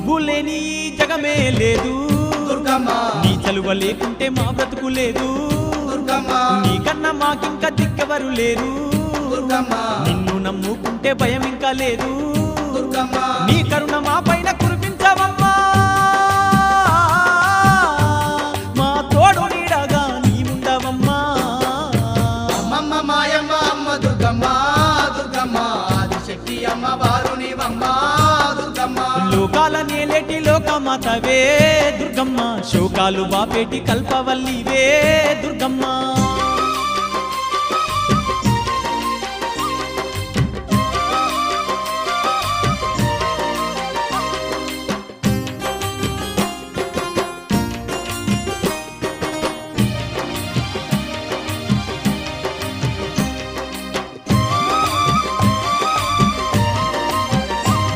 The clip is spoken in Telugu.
నువ్వు లేని ఈ జగమే లేదు దుర్గమ్మ నీ చలువ లేకుంటే మా బ్రతుకు లేదు దుర్గమ్మ నీకన్నా మాకింకా దిక్కెవరు లేరు దుర్గమ్మ నిన్ను నమ్ముకుంటే భయం ఇంకా లేదు దుర్గమ్మ నీ కరుణ మా పైన కురిపించవమ్మా మా తోడు నీడగా నీ ఉండవమ్మా అమ్మమ్మ మాయమ్మ అమ్మ దుర్గమ్మ దుర్గమ్మ ఆదిశక్తి అమ్మ వారునివమ్మ దుర్గమ్మ లోకాల నేలేటి లోకమాతవే దుర్గమ్మ శోకాలు బాపేటి కల్పవల్లివే దుర్గమ్మ